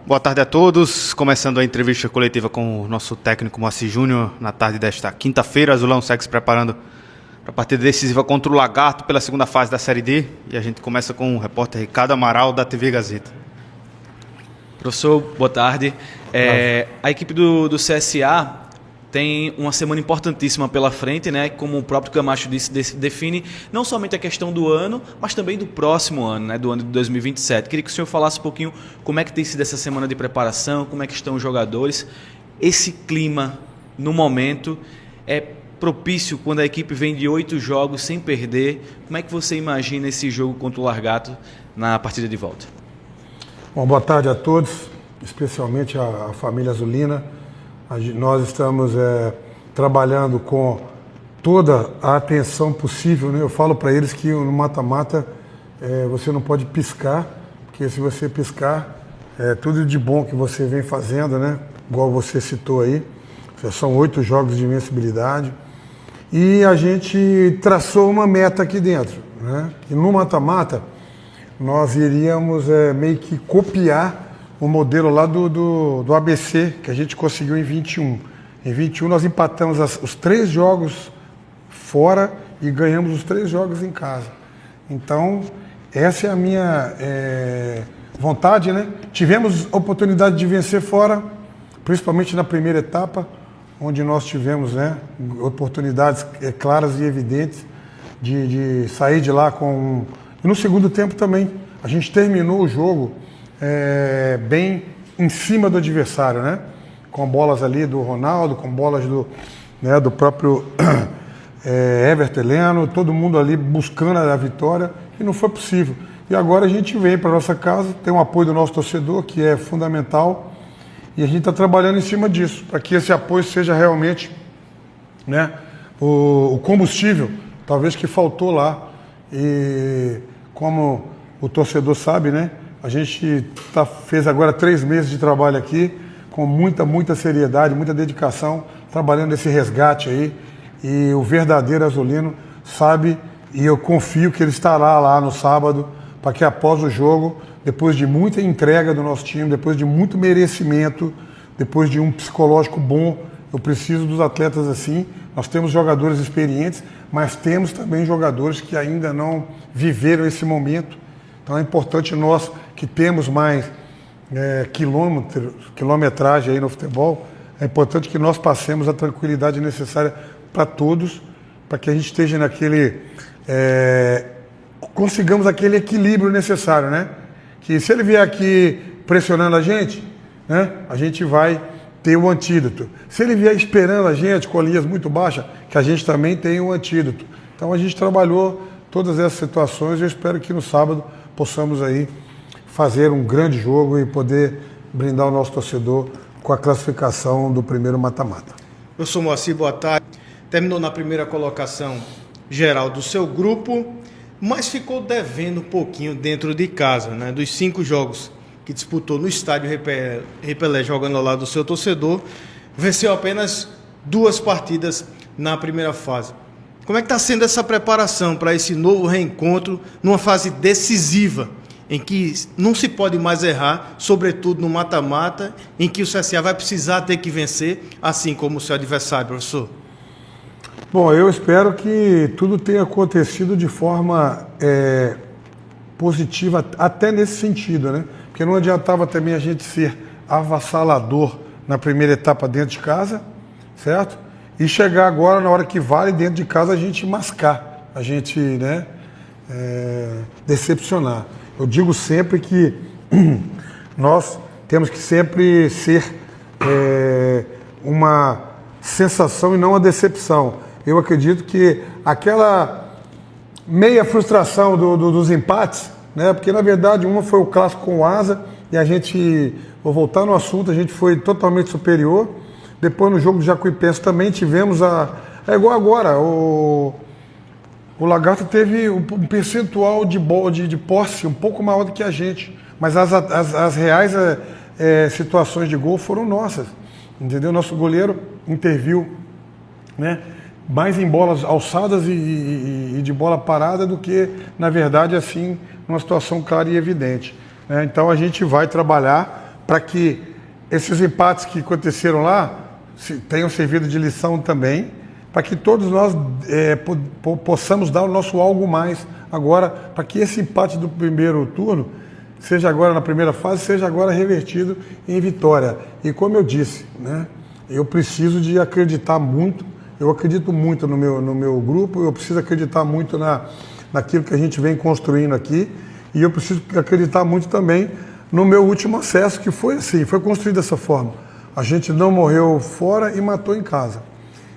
Boa tarde a todos. Começando a entrevista coletiva com o nosso técnico Moacir Júnior na tarde desta quinta-feira. Azulão segue se preparando para a partida decisiva contra o Lagarto pela segunda fase da Série D. E a gente começa com o repórter Ricardo Amaral, da TV Gazeta. Professor, boa tarde. A equipe do CSA tem uma semana importantíssima pela frente, né? Como o próprio Camacho disse, define não somente a questão do ano, mas também do próximo ano, né? Do ano de 2027. Queria que o senhor falasse um pouquinho como é que tem sido essa semana de preparação, como é que estão os jogadores. Esse clima, no momento, é propício quando a equipe vem de 8 jogos sem perder. Como é que você imagina esse jogo contra o Lagarto na partida de volta? Bom, boa tarde a todos, especialmente a família azulina. Nós estamos trabalhando com toda a atenção possível, né? Eu falo para eles que no mata-mata você não pode piscar, porque se você piscar, tudo de bom que você vem fazendo, né? Igual você citou aí, são 8 jogos de invencibilidade. E a gente traçou uma meta aqui dentro, né? E no mata-mata nós iríamos meio que copiar o modelo lá do ABC, que a gente conseguiu em 21. Em 21 nós empatamos os 3 jogos fora e ganhamos os 3 jogos em casa. Então, essa é a minha vontade, né? Tivemos oportunidade de vencer fora, principalmente na primeira etapa, onde nós tivemos, né, oportunidades claras e evidentes de sair de lá com... E no segundo tempo também, a gente terminou o jogo bem em cima do adversário, né? Com bolas ali do Ronaldo, com bolas do próprio Everton Heleno, todo mundo ali buscando a vitória, e não foi possível. E agora a gente vem para nossa casa, tem o apoio do nosso torcedor, que é fundamental, e a gente está trabalhando em cima disso, para que esse apoio seja realmente, né, o combustível, talvez que faltou lá. E como o torcedor sabe, né? A gente fez agora 3 meses de trabalho aqui, com muita seriedade, muita dedicação, trabalhando esse resgate aí. E o verdadeiro azulino sabe, e eu confio que ele estará lá no sábado, para que após o jogo, depois de muita entrega do nosso time, depois de muito merecimento, depois de um psicológico bom, eu preciso dos atletas assim. Nós temos jogadores experientes, mas temos também jogadores que ainda não viveram esse momento. Então é importante nós que temos mais quilometragem aí no futebol, é importante que nós passemos a tranquilidade necessária para todos, para que a gente esteja naquele... consigamos aquele equilíbrio necessário, né? Que se ele vier aqui pressionando a gente, né, a gente vai ter o antídoto. Se ele vier esperando a gente com linhas muito baixas, que a gente também tem o antídoto. Então a gente trabalhou todas essas situações e eu espero que no sábado possamos aí fazer um grande jogo e poder brindar o nosso torcedor com a classificação do primeiro mata-mata. Eu sou Moacir, boa tarde. Terminou na primeira colocação geral do seu grupo, mas ficou devendo um pouquinho dentro de casa, né? Dos 5 jogos que disputou no estádio Repelé, jogando ao lado do seu torcedor, venceu apenas 2 partidas na primeira fase. Como é que está sendo essa preparação para esse novo reencontro numa fase decisiva, em que não se pode mais errar, sobretudo no mata-mata, em que o CSA vai precisar ter que vencer, assim como o seu adversário, professor? Bom, eu espero que tudo tenha acontecido de forma positiva, até nesse sentido, né? Porque não adiantava também a gente ser avassalador na primeira etapa dentro de casa, certo? E chegar agora, na hora que vale, dentro de casa, a gente mascar, a gente, né, decepcionar. Eu digo sempre que nós temos que sempre ser uma sensação e não uma decepção. Eu acredito que aquela meia frustração dos empates, né, porque na verdade uma foi o clássico com o Asa, e a gente, vou voltar no assunto, a gente foi totalmente superior. Depois no jogo do Jacuipense também tivemos é igual agora, o Lagarto teve um percentual de posse um pouco maior do que a gente, mas as reais situações de gol foram nossas, entendeu? Nosso goleiro interviu, né, mais em bolas alçadas e de bola parada do que, na verdade, assim, numa situação clara e evidente, né? Então a gente vai trabalhar para que esses empates que aconteceram lá tenham servido de lição também, para que todos nós possamos dar o nosso algo mais agora, para que esse empate do primeiro turno, seja agora na primeira fase, seja agora revertido em vitória. E como eu disse, né, eu preciso de acreditar muito, eu acredito muito no meu grupo, eu preciso acreditar muito naquilo que a gente vem construindo aqui, e eu preciso acreditar muito também no meu último acesso, que foi assim, foi construído dessa forma. A gente não morreu fora e matou em casa.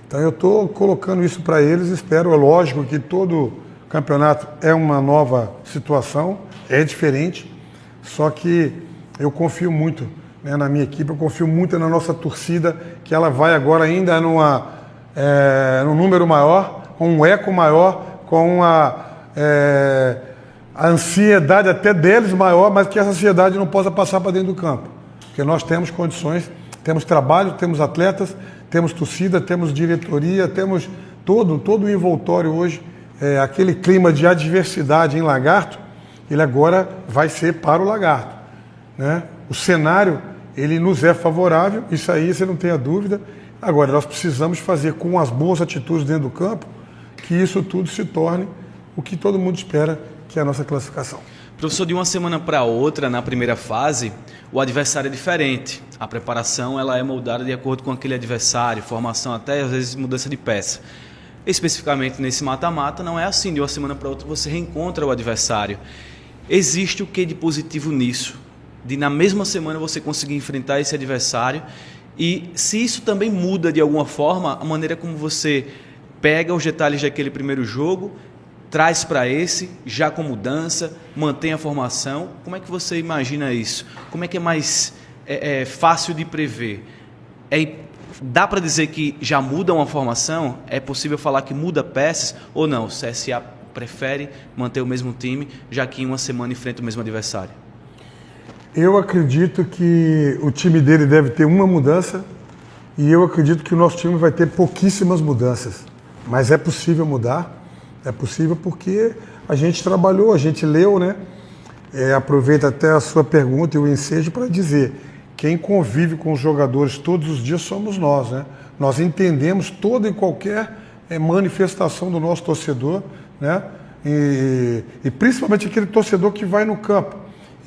Então eu estou colocando isso para eles, espero, é lógico que todo campeonato é uma nova situação, é diferente, só que eu confio muito, né, na minha equipe, eu confio muito na nossa torcida, que ela vai agora ainda num número maior, com um eco maior, com a ansiedade até deles maior, mas que essa ansiedade não possa passar para dentro do campo, porque nós temos condições, temos trabalho, temos atletas, temos torcida, temos diretoria, temos todo o envoltório hoje, aquele clima de adversidade em Lagarto, ele agora vai ser para o Lagarto, né? O cenário, ele nos é favorável, isso aí você não tenha dúvida. Agora, nós precisamos fazer com as boas atitudes dentro do campo, que isso tudo se torne o que todo mundo espera, que é a nossa classificação. Professor, de uma semana para outra, na primeira fase, o adversário é diferente. A preparação ela é moldada de acordo com aquele adversário, formação até, às vezes, mudança de peça. Especificamente nesse mata-mata, não é assim. De uma semana para outra, você reencontra o adversário. Existe o que de positivo nisso? De, na mesma semana, você conseguir enfrentar esse adversário. E se isso também muda, de alguma forma, a maneira como você pega os detalhes daquele primeiro jogo, traz para esse, já com mudança, mantém a formação. Como é que você imagina isso? Como é que é mais fácil de prever? Dá para dizer que já muda uma formação? É possível falar que muda peças ou não? O CSA prefere manter o mesmo time, já que em uma semana enfrenta o mesmo adversário? Eu acredito que o time dele deve ter uma mudança e eu acredito que o nosso time vai ter pouquíssimas mudanças. Mas é possível mudar. É possível porque a gente trabalhou, a gente leu, né? Aproveito até a sua pergunta e o ensejo para dizer, quem convive com os jogadores todos os dias somos nós, né? Nós entendemos toda e qualquer manifestação do nosso torcedor, né? E principalmente aquele torcedor que vai no campo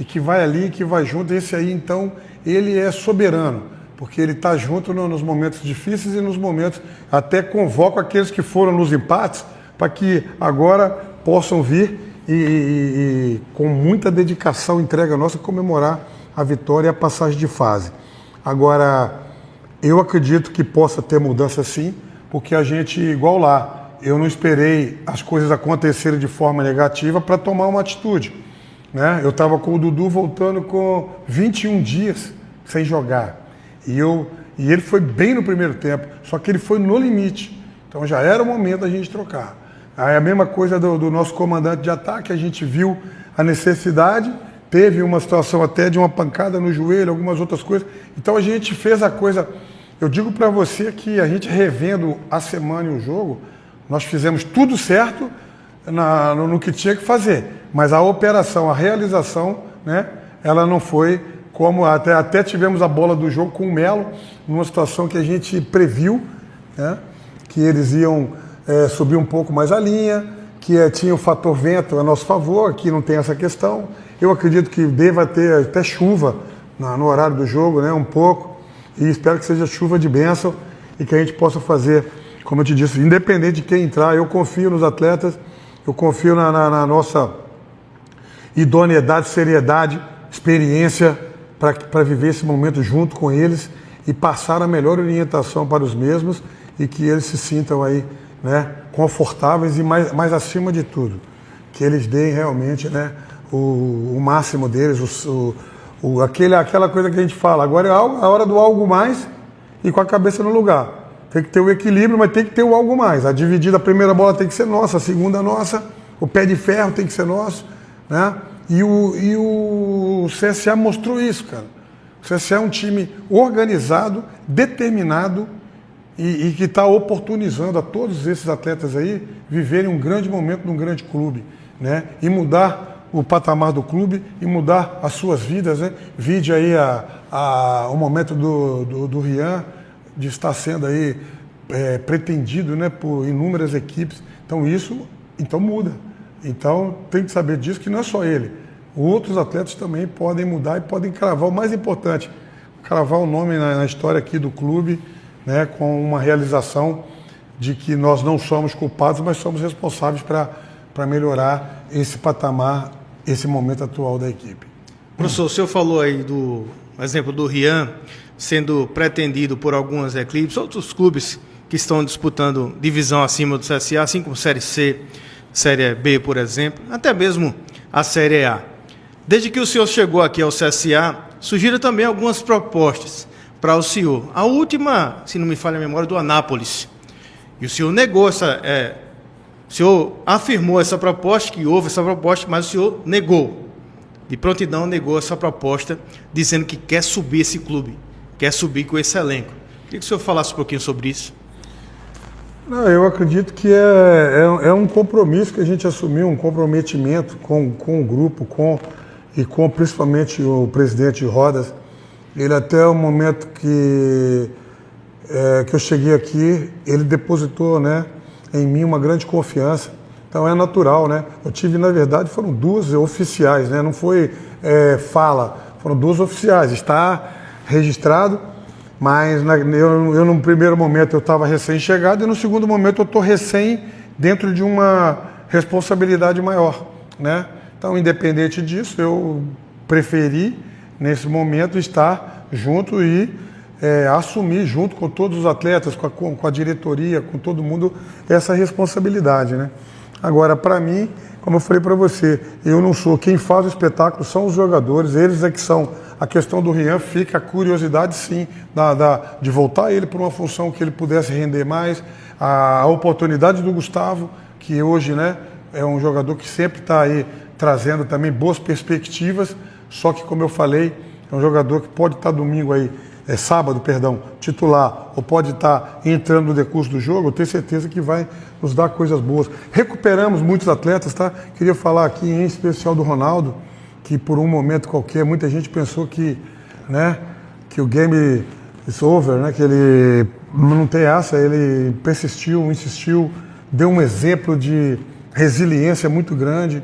e que vai ali, que vai junto, esse aí então, ele é soberano, porque ele está junto nos momentos difíceis e nos momentos, até convoco aqueles que foram nos empates, para que agora possam vir e com muita dedicação, entrega nossa, comemorar a vitória e a passagem de fase. Agora, eu acredito que possa ter mudança sim, porque a gente, igual lá, eu não esperei as coisas acontecerem de forma negativa para tomar uma atitude, né? Eu estava com o Dudu voltando com 21 dias sem jogar, e ele foi bem no primeiro tempo, só que ele foi no limite, então já era o momento da gente trocar. Aí a mesma coisa do nosso comandante de ataque, a gente viu a necessidade, teve uma situação até de uma pancada no joelho, algumas outras coisas. Então a gente fez a coisa, eu digo para você que a gente revendo a semana e o jogo, nós fizemos tudo certo no que tinha que fazer. Mas a operação, a realização, né, ela não foi como, até tivemos a bola do jogo com o Melo, numa situação que a gente previu, né, que eles iam subir um pouco mais a linha, que tinha o fator vento a nosso favor, aqui não tem essa questão. Eu acredito que deva ter até chuva no horário do jogo, né, um pouco, e espero que seja chuva de bênção e que a gente possa fazer, como eu te disse, independente de quem entrar, eu confio nos atletas, eu confio na nossa idoneidade, seriedade, experiência para viver esse momento junto com eles e passar a melhor orientação para os mesmos e que eles se sintam aí, né, confortáveis e mais acima de tudo, que eles deem realmente, né, o máximo deles, aquela coisa que a gente fala, agora é a hora do algo mais e com a cabeça no lugar. Tem que ter o equilíbrio, mas tem que ter o algo mais. A dividida, a primeira bola tem que ser nossa, a segunda nossa, o pé de ferro tem que ser nosso, né? E o CSA mostrou isso, cara. O CSA é um time organizado, determinado, e que está oportunizando a todos esses atletas aí viverem um grande momento num grande clube, né? E mudar o patamar do clube e mudar as suas vidas, né? Vide aí o momento do Rian de estar sendo aí pretendido, né, por inúmeras equipes. Então muda. Então tem que saber disso, que não é só ele. Outros atletas também podem mudar e podem cravar o mais importante, cravar o nome na história aqui do clube, né, com uma realização de que nós não somos culpados, mas somos responsáveis para melhorar esse patamar, esse momento atual da equipe. Professor, o senhor falou aí do exemplo do Rian sendo pretendido por algumas equipes, outros clubes que estão disputando divisão acima do CSA, assim como Série C, Série B, por exemplo, até mesmo a Série A. Desde que o senhor chegou aqui ao CSA, surgiram também algumas propostas para o senhor. A última, se não me falha a memória, do Anápolis. E o senhor negou o senhor afirmou essa proposta, que houve essa proposta, mas o senhor negou. De prontidão negou essa proposta, dizendo que quer subir esse clube, quer subir com esse elenco. Queria que o senhor falasse um pouquinho sobre isso. Não, eu acredito que é um compromisso que a gente assumiu, um comprometimento com o grupo, com principalmente o presidente Rodas. Ele até o momento que eu cheguei aqui, ele depositou, né, em mim uma grande confiança. Então é natural, né? Eu tive, na verdade, foram duas oficiais, né? Não foi foram duas oficiais. Está registrado, mas eu no primeiro momento eu estava recém-chegado e no segundo momento eu estou recém dentro de uma responsabilidade maior, né? Então, independente disso, eu preferi, nesse momento, estar junto e assumir, junto com todos os atletas, com a diretoria, com todo mundo, essa responsabilidade, né? Agora, para mim, como eu falei para você, eu não sou. Quem faz o espetáculo são os jogadores, eles é que são. A questão do Rian fica a curiosidade, sim, de voltar ele para uma função que ele pudesse render mais. A oportunidade do Gustavo, que hoje, né, é um jogador que sempre está aí trazendo também boas perspectivas, só que, como eu falei, é um jogador que pode estar domingo aí, sábado, titular, ou pode estar entrando no decurso do jogo. Eu tenho certeza que vai nos dar coisas boas. Recuperamos muitos atletas, tá? Queria falar aqui em especial do Ronaldo, que por um momento qualquer, muita gente pensou que o game is over, né? Que ele não tem essa, ele persistiu, insistiu, deu um exemplo de resiliência muito grande,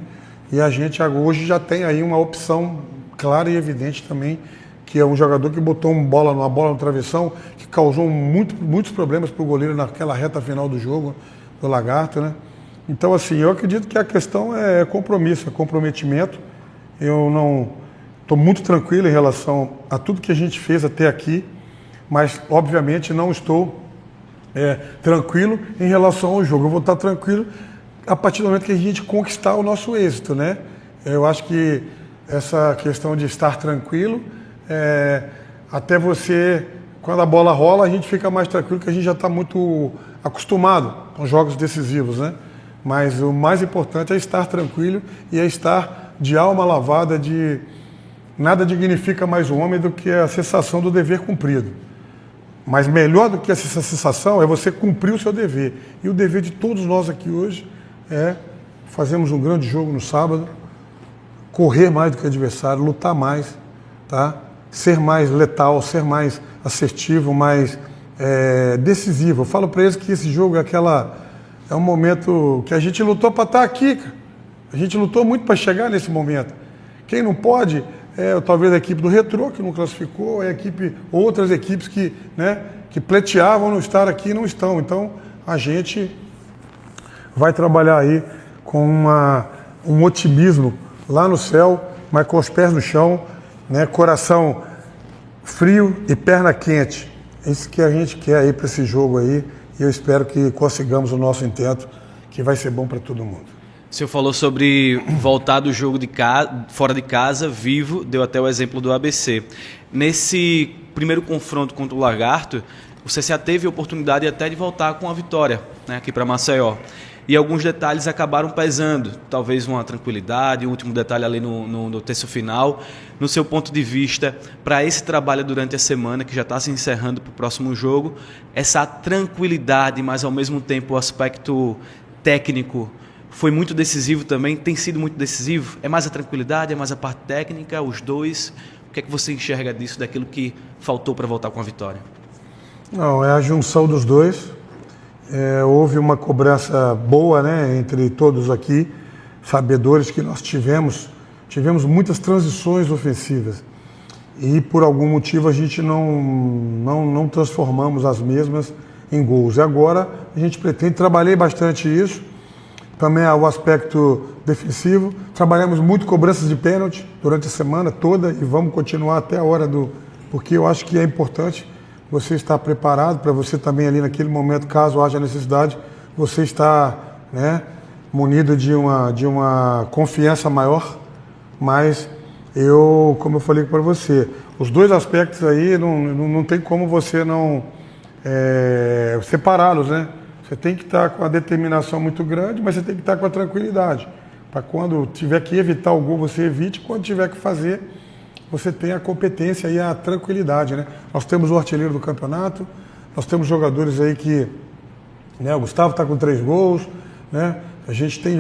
e a gente hoje já tem aí uma opção clara e evidente também, que é um jogador que botou uma bola no travessão, que causou muitos problemas para o goleiro naquela reta final do jogo, do Lagarto, né? Então, assim, eu acredito que a questão é compromisso, é comprometimento. Eu não estou muito tranquilo em relação a tudo que a gente fez até aqui, mas, obviamente, não estou tranquilo em relação ao jogo. Eu vou estar tranquilo a partir do momento que a gente conquistar o nosso êxito, né? Eu acho que essa questão de estar tranquilo, até você, quando a bola rola, a gente fica mais tranquilo, que a gente já está muito acostumado com jogos decisivos, né? Mas o mais importante é estar tranquilo e é estar de alma lavada, de nada dignifica mais o homem do que a sensação do dever cumprido. Mas melhor do que essa sensação é você cumprir o seu dever. E o dever de todos nós aqui hoje é fazermos um grande jogo no sábado, correr mais do que o adversário, lutar mais, tá? Ser mais letal, ser mais assertivo, mais decisivo. Eu falo para eles que esse jogo é um momento que a gente lutou para estar aqui, cara. A gente lutou muito para chegar nesse momento. Quem não pode talvez a equipe do Retrô, que não classificou, outras equipes que pleiteavam não estar aqui e não estão. Então, a gente vai trabalhar aí com um otimismo lá no céu, mas com os pés no chão, né? Coração frio e perna quente. É isso que a gente quer aí para esse jogo aí, e eu espero que consigamos o nosso intento, que vai ser bom para todo mundo. O senhor falou sobre voltar do jogo fora de casa, vivo, deu até o exemplo do ABC. Nesse primeiro confronto contra o Lagarto, o CSA teve a oportunidade até de voltar com a vitória, né, aqui para Maceió. E alguns detalhes acabaram pesando, talvez uma tranquilidade, o último detalhe ali no terço final. No seu ponto de vista, para esse trabalho durante a semana, que já está se encerrando para o próximo jogo, essa tranquilidade, mas ao mesmo tempo o aspecto técnico foi muito decisivo também, tem sido muito decisivo? É mais a tranquilidade, é mais a parte técnica, os dois? O que é que você enxerga disso, daquilo que faltou para voltar com a vitória? Não, é a junção dos dois. Houve uma cobrança boa, né, entre todos aqui, sabedores que nós tivemos muitas transições ofensivas e por algum motivo a gente não transformamos as mesmas em gols. E agora a gente pretende, trabalhei bastante isso, também o aspecto defensivo, trabalhamos muito cobranças de pênalti durante a semana toda e vamos continuar até a hora porque eu acho que é importante você estar preparado para você também ali naquele momento, caso haja necessidade, você estar, né, munido de uma confiança maior. Mas como eu falei para você, os dois aspectos aí não tem como você não separá-los, né? Você tem que estar com a determinação muito grande, mas você tem que estar com a tranquilidade. Para quando tiver que evitar o gol, você evite, quando tiver que fazer, você tem a competência e a tranquilidade, né? Nós temos o artilheiro do campeonato, nós temos jogadores aí que, né, o Gustavo está com 3 gols, né? A gente tem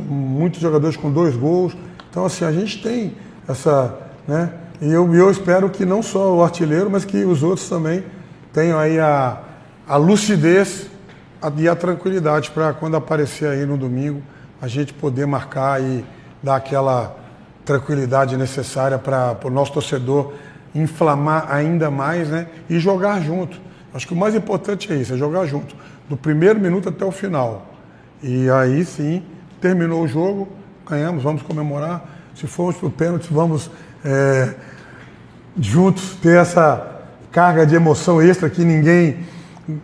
muitos jogadores com 2 gols. Então, assim, a gente tem essa, né? E eu espero que não só o artilheiro, mas que os outros também tenham aí a lucidez e a tranquilidade para quando aparecer aí no domingo, a gente poder marcar e dar aquela tranquilidade necessária para o nosso torcedor inflamar ainda mais, né? E jogar junto. Acho que o mais importante é isso, é jogar junto, do primeiro minuto até o final. E aí sim, terminou o jogo, ganhamos, vamos comemorar. Se formos para o pênalti, vamos juntos ter essa carga de emoção extra que ninguém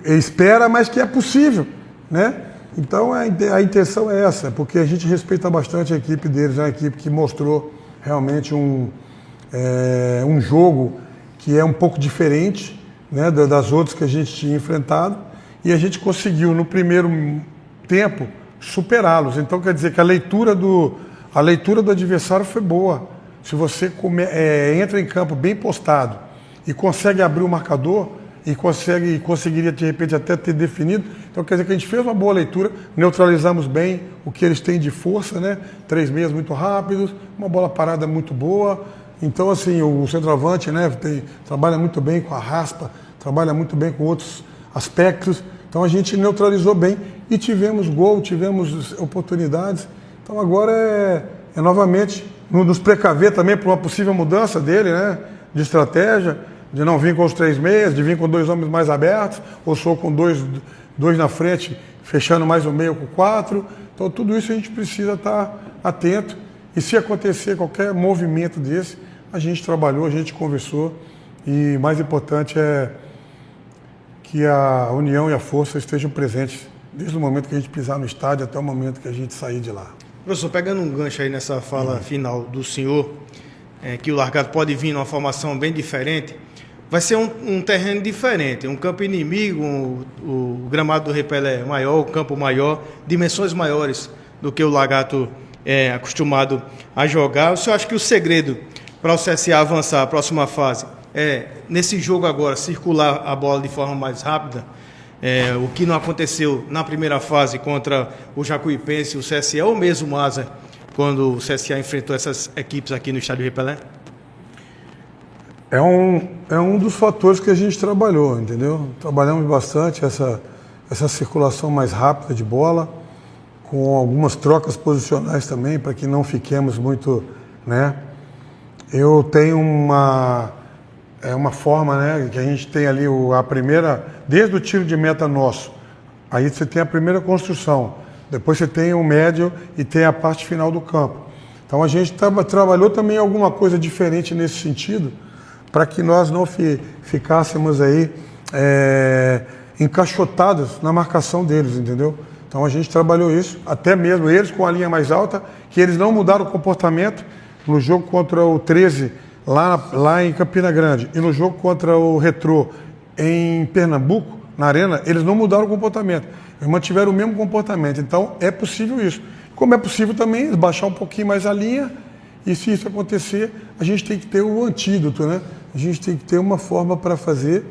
espera, mas que é possível, né? Então a intenção é essa, porque a gente respeita bastante a equipe deles, é uma equipe que mostrou realmente um jogo que é um pouco diferente, né, das outras que a gente tinha enfrentado, e a gente conseguiu no primeiro tempo superá-los. Então quer dizer que a leitura do adversário foi boa. Se você entra em campo bem postado e consegue abrir o marcador e conseguiria de repente até ter definido, então quer dizer que a gente fez uma boa leitura, neutralizamos bem o que eles têm de força, né? 3 meias muito rápidos, uma bola parada muito boa. Então assim, o centroavante, né, trabalha muito bem com a raspa, trabalha muito bem com outros aspectos. Então a gente neutralizou bem e tivemos gol, tivemos oportunidades. Então agora é novamente nos precaver também para uma possível mudança dele, né, de estratégia, de não vir com os 3 meias, de vir com 2 homens mais abertos, ou só com dois na frente, fechando mais o meio com 4. Então tudo isso a gente precisa estar atento. E se acontecer qualquer movimento desse, a gente trabalhou, a gente conversou. E o mais importante é que a união e a força estejam presentes desde o momento que a gente pisar no estádio até o momento que a gente sair de lá. Professor, pegando um gancho aí nessa fala final do senhor, que o Largado pode vir numa formação bem diferente, vai ser um terreno diferente, um campo inimigo, o gramado do Repelé maior, o campo maior, dimensões maiores do que o Lagarto é acostumado a jogar. O senhor acha que o segredo para o CSA avançar a próxima fase nesse jogo agora, circular a bola de forma mais rápida, o que não aconteceu na primeira fase contra o Jacuipense, o CSA ou mesmo o Maza, quando o CSA enfrentou essas equipes aqui no estádio Repelé? É um dos fatores que a gente trabalhou, entendeu? Trabalhamos bastante essa circulação mais rápida de bola, com algumas trocas posicionais também, para que não fiquemos muito, né? Eu tenho uma forma, né, que a gente tem ali a primeira, desde o tiro de meta nosso, aí você tem a primeira construção, depois você tem o médio e tem a parte final do campo. Então a gente trabalhou também alguma coisa diferente nesse sentido, para que nós não ficássemos aí encaixotados na marcação deles, entendeu? Então a gente trabalhou isso, até mesmo eles com a linha mais alta, que eles não mudaram o comportamento no jogo contra o 13, lá em Campina Grande, e no jogo contra o Retrô em Pernambuco, na Arena, eles não mudaram o comportamento, eles mantiveram o mesmo comportamento. Então é possível isso. Como é possível também baixar um pouquinho mais a linha, e se isso acontecer, a gente tem que ter o antídoto, né? A gente tem que ter uma forma para fazer,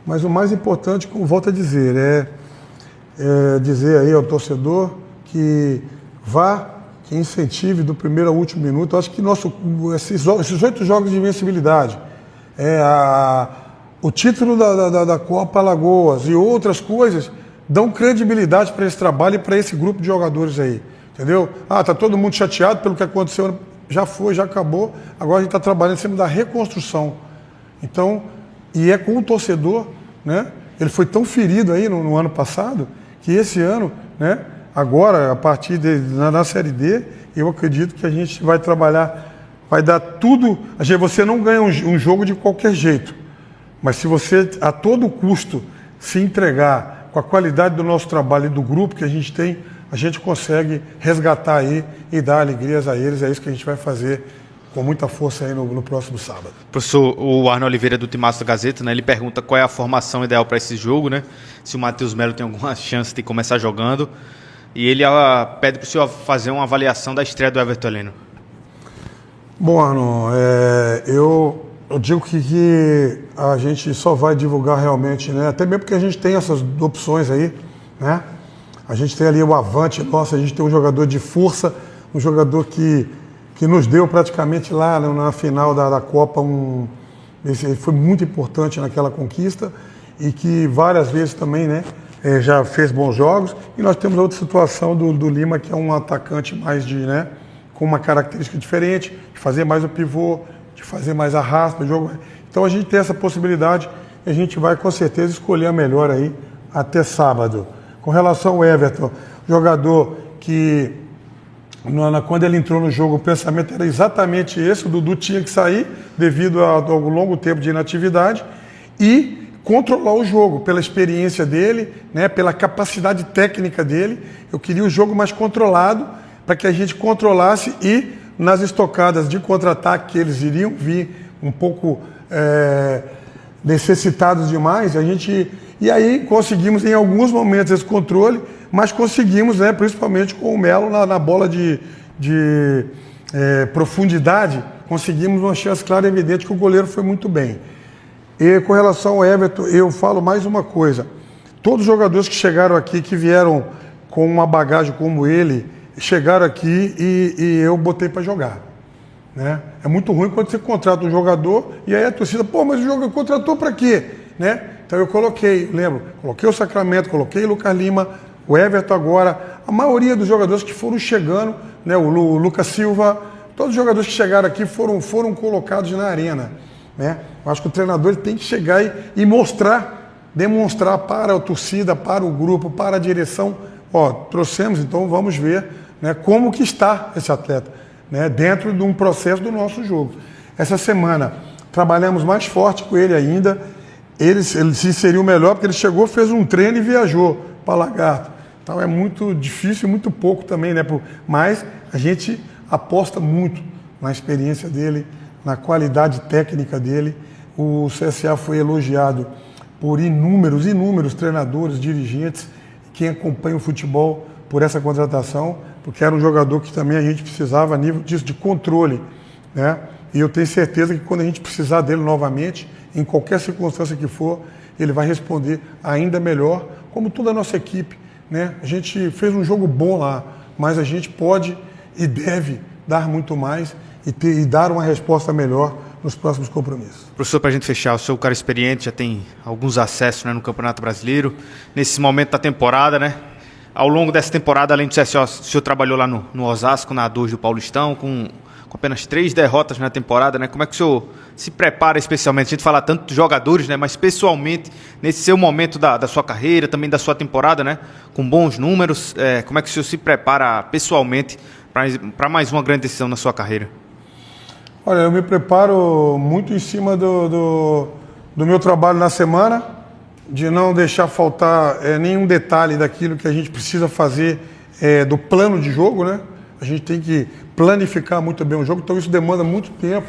mas o mais importante, como volto a dizer, dizer aí ao torcedor que que incentive do primeiro ao último minuto. Eu acho que esses 8 jogos de invencibilidade, o título da Copa Alagoas e outras coisas dão credibilidade para esse trabalho e para esse grupo de jogadores aí, entendeu? Tá todo mundo chateado pelo que aconteceu, já foi, já acabou, agora a gente está trabalhando em cima da reconstrução. Então, e é com o torcedor, né? Ele foi tão ferido aí no ano passado, que esse ano, né? Agora, a partir na Série D, eu acredito que a gente vai trabalhar, vai dar tudo. Você não ganha um jogo de qualquer jeito, mas se você, a todo custo, se entregar com a qualidade do nosso trabalho e do grupo que a gente tem, a gente consegue resgatar aí e dar alegrias a eles. É isso que a gente vai fazer com muita força aí no próximo sábado. Professor, o Arno Oliveira do Timaço da Gazeta, né, ele pergunta qual é a formação ideal para esse jogo, né? Se o Matheus Melo tem alguma chance de começar jogando. E ele pede para o senhor fazer uma avaliação da estreia do Everton Heleno. Bom, Arno, eu digo que a gente só vai divulgar realmente, né? Até mesmo porque a gente tem essas opções aí, né? A gente tem ali o Avante nosso, a gente tem um jogador de força, um jogador que nos deu praticamente lá na final da Copa, ele foi muito importante naquela conquista e que várias vezes também, né? Já fez bons jogos. E nós temos outra situação do Lima, que é um atacante mais né, com uma característica diferente, de fazer mais o pivô, de fazer mais a raspa, jogo. Então a gente tem essa possibilidade e a gente vai com certeza escolher a melhor aí até sábado. Com relação ao Everton, jogador que quando ele entrou no jogo o pensamento era exatamente esse, o Dudu tinha que sair devido ao longo tempo de inatividade e controlar o jogo, pela experiência dele, né, pela capacidade técnica dele. Eu queria o jogo mais controlado, para que a gente controlasse e nas estocadas de contra-ataque que eles iriam vir um pouco necessitados demais, e aí conseguimos em alguns momentos esse controle, mas conseguimos, né, principalmente com o Melo na bola de profundidade, conseguimos uma chance clara e evidente que o goleiro foi muito bem. E com relação ao Everton, eu falo mais uma coisa. Todos os jogadores que chegaram aqui, que vieram com uma bagagem como ele, chegaram aqui e eu botei para jogar. Né? É muito ruim quando você contrata um jogador e aí a torcida, mas o jogador contratou para quê? Né? Então eu coloquei o Sacramento, coloquei o Lucas Lima, o Everton agora, a maioria dos jogadores que foram chegando, né? O Lucas Silva, todos os jogadores que chegaram aqui foram colocados na arena. Né? Eu acho que o treinador tem que chegar e demonstrar para a torcida, para o grupo, para a direção, trouxemos, então vamos ver, né, como que está esse atleta, né, dentro de um processo do nosso jogo. Essa semana trabalhamos mais forte com ele ainda, ele se inseriu melhor porque ele chegou, fez um treino e viajou para Lagarto. Então é muito difícil e muito pouco também, né, mas a gente aposta muito na experiência dele, na qualidade técnica dele. O CSA foi elogiado por inúmeros treinadores, dirigentes, quem acompanha o futebol por essa contratação, porque era um jogador que também a gente precisava a nível disso, de controle, né? E eu tenho certeza que quando a gente precisar dele novamente, em qualquer circunstância que for, ele vai responder ainda melhor, como toda a nossa equipe, né? A gente fez um jogo bom lá, mas a gente pode e deve dar muito mais e dar uma resposta melhor nos próximos compromissos. Professor, para a gente fechar, o senhor é um cara experiente, já tem alguns acessos, né, no Campeonato Brasileiro. Nesse momento da temporada, né? Ao longo dessa temporada, além do CSA, o senhor trabalhou lá no Osasco, na A2 do Paulistão, com apenas 3 derrotas na temporada, né? Como é que o senhor se prepara especialmente? A gente fala tanto dos jogadores, né? Mas pessoalmente, nesse seu momento da sua carreira, também da sua temporada, né? Com bons números, como é que o senhor se prepara pessoalmente para mais uma grande decisão na sua carreira? Olha, eu me preparo muito em cima do meu trabalho na semana, de não deixar faltar nenhum detalhe daquilo que a gente precisa fazer do plano de jogo, né? A gente tem que planificar muito bem o jogo, então isso demanda muito tempo.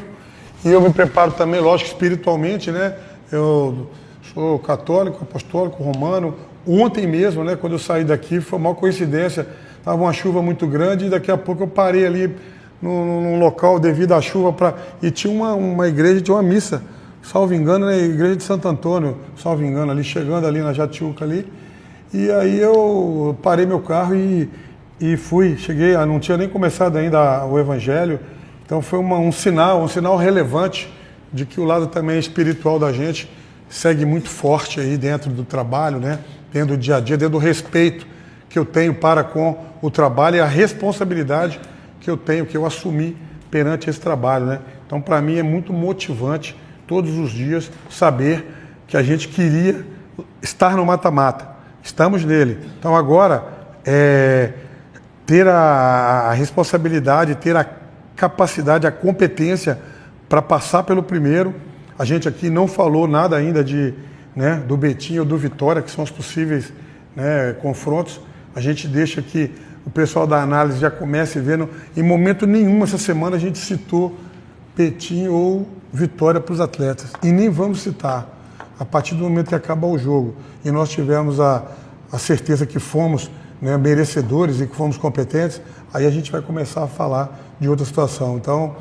E eu me preparo também, lógico, espiritualmente, né? Eu sou católico, apostólico, romano. Ontem mesmo, né, quando eu saí daqui, foi uma coincidência, estava uma chuva muito grande e daqui a pouco eu parei ali num local devido à chuva e tinha uma igreja, tinha uma missa, salvo engano, na igreja de Santo Antônio, salvo engano, ali chegando ali na Jatiuca ali, e aí eu parei meu carro e e cheguei, não tinha nem começado ainda o Evangelho, então foi um sinal relevante de que o lado também espiritual da gente segue muito forte aí dentro do trabalho, né? Dentro do dia a dia, dentro do respeito que eu tenho para com o trabalho e a responsabilidade que eu assumi perante esse trabalho, né? Então, para mim é muito motivante todos os dias saber que a gente queria estar no mata-mata. Estamos nele. Então, agora, ter a responsabilidade, ter a capacidade, a competência para passar pelo primeiro. A gente aqui não falou nada ainda do Betinho ou do Vitória, que são os possíveis, né, confrontos. A gente deixa que o pessoal da análise já comece vendo. Em momento nenhum essa semana a gente citou Betinho ou Vitória para os atletas. E nem vamos citar. A partir do momento que acaba o jogo e nós tivemos a certeza que fomos, né, merecedores e que fomos competentes, aí a gente vai começar a falar de outra situação. Então,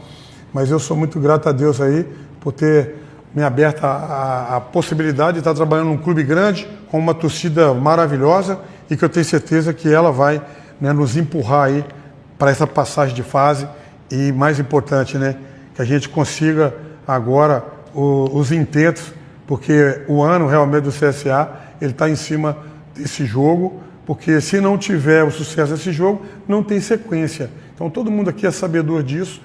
mas eu sou muito grato a Deus aí por ter me aberto a possibilidade de estar trabalhando num clube grande, com uma torcida maravilhosa e que eu tenho certeza que ela vai, né, nos empurrar aí para essa passagem de fase e, mais importante, né, que a gente consiga agora os intentos, porque o ano realmente do CSA ele está em cima desse jogo, porque se não tiver o sucesso desse jogo, não tem sequência. Então todo mundo aqui é sabedor disso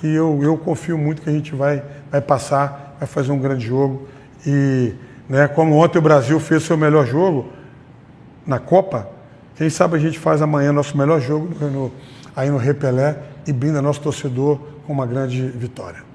e eu confio muito que a gente vai passar, vai fazer um grande jogo. E, né, como ontem o Brasil fez seu melhor jogo na Copa, quem sabe a gente faz amanhã nosso melhor jogo aí no Repelé e brinda nosso torcedor com uma grande vitória.